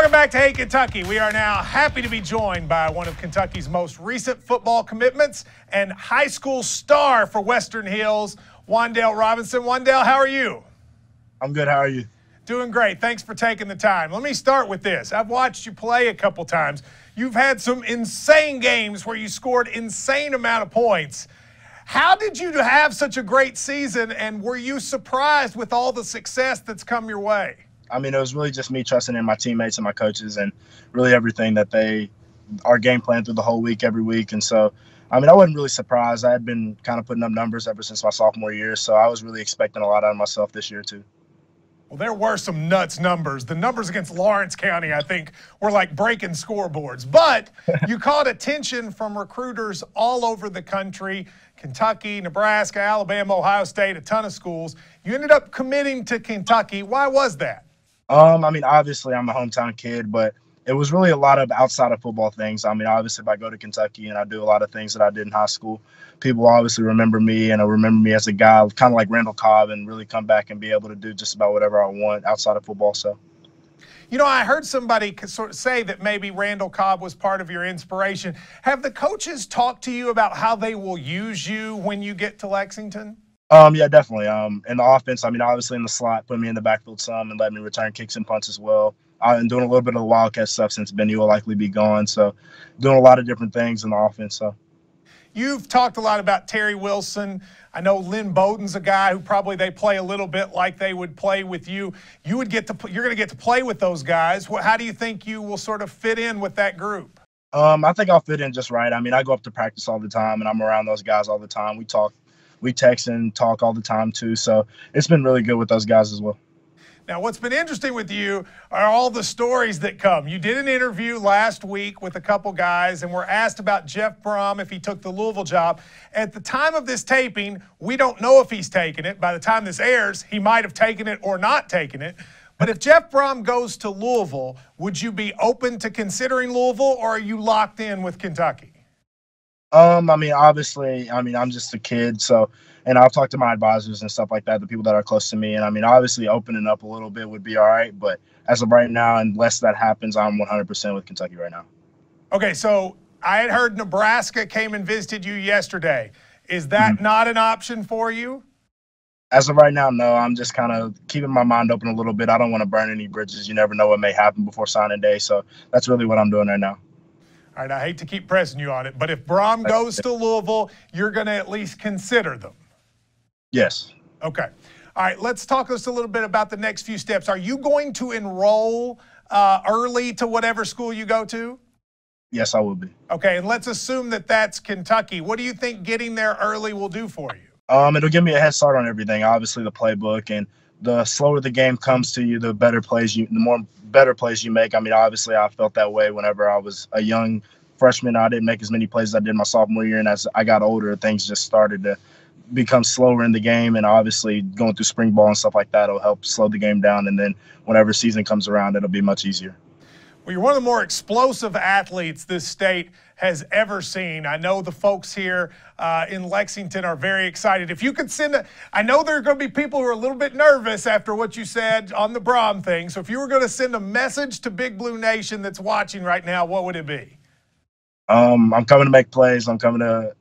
Welcome back to Hey Kentucky. We are now happy to be joined by one of Kentucky's most recent football commitments and high school star for Western Hills, Wandale Robinson. Wandale, how are you? I'm good. How are you? Doing great. Thanks for taking the time. Let me start with this. I've watched you play a couple times. You've had some insane games where you scored insane amount of points. How did you have such a great season, and were you surprised with all the success that's come your way? I mean, it was really just me trusting in my teammates and my coaches and really everything that our game plan through the whole week, every week. And so, I mean, I wasn't really surprised. I had been kind of putting up numbers ever since my sophomore year, so I was really expecting a lot out of myself this year too. Well, there were some nuts numbers. The numbers against Lawrence County, I think, were like breaking scoreboards. But you caught attention from recruiters all over the country, Kentucky, Nebraska, Alabama, Ohio State, a ton of schools. You ended up committing to Kentucky. Why was that? I mean, obviously I'm a hometown kid, but it was really a lot of outside of football things. I mean, obviously if I go to Kentucky and I do a lot of things that I did in high school, people obviously remember me and remember me as a guy kind of like Randall Cobb and really come back and be able to do just about whatever I want outside of football. So, you know, I heard somebody sort of say that maybe Randall Cobb was part of your inspiration. Have the coaches talked to you about how they will use you when you get to Lexington? Yeah, definitely. In the offense, I mean, obviously in the slot, put me in the backfield some and let me return kicks and punts as well. I'm doing a little bit of the Wildcat stuff since Benny will likely be gone. So doing a lot of different things in the offense. So you've talked a lot about Terry Wilson. I know Lynn Bowden's a guy who probably they play a little bit like they would play with you. You're going to get to play with those guys. How do you think you will sort of fit in with that group? I think I'll fit in just right. I mean, I go up to practice all the time and I'm around those guys all the time. We text and talk all the time too. So it's been really good with those guys as well. Now, what's been interesting with you are all the stories that come. You did an interview last week with a couple guys and were asked about Jeff Brohm if he took the Louisville job. At the time of this taping, we don't know if he's taken it. By the time this airs, he might have taken it or not taken it. But if Jeff Brohm goes to Louisville, would you be open to considering Louisville, or are you locked in with Kentucky? I mean, obviously, I'm just a kid, so, and I'll talk to my advisors and stuff like that, the people that are close to me, and I mean, obviously opening up a little bit would be all right, but as of right now, unless that happens, I'm 100% with Kentucky right now. Okay, so I had heard Nebraska came and visited you yesterday. Is that not an option for you? As of right now, no. I'm just kind of keeping my mind open a little bit. I don't want to burn any bridges. You never know what may happen before signing day, so that's really what I'm doing right now. All right, I hate to keep pressing you on it, but if Brohm goes to Louisville, you're going to at least consider them. Yes. Okay. All right, let's talk just a little bit about the next few steps. Are you going to enroll early to whatever school you go to? Yes, I will be. Okay, and let's assume that that's Kentucky. What do you think getting there early will do for you? It'll give me a head start on everything, obviously the playbook, and the slower the game comes to you, the more better plays you make. I mean, obviously I felt that way whenever I was a young freshman. I didn't make as many plays as I did my sophomore year, and as I got older, things just started to become slower in the game, and obviously going through spring ball and stuff like that will help slow the game down, and then whenever season comes around, it'll be much easier. Well, you're one of the more explosive athletes this state has ever seen. I know the folks here in Lexington are very excited. If you could I know there are going to be people who are a little bit nervous after what you said on the Brohm thing. So if you were going to send a message to Big Blue Nation that's watching right now, what would it be? I'm coming to make plays. I'm coming to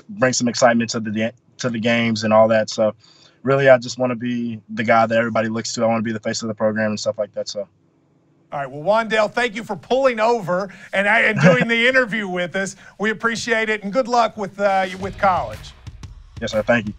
bring some excitement to the games and all that. So really, I just want to be the guy that everybody looks to. I want to be the face of the program and stuff like that. So. All right, well, Wandale, thank you for pulling over and doing the interview with us. We appreciate it, and good luck with college. Yes, sir. Thank you.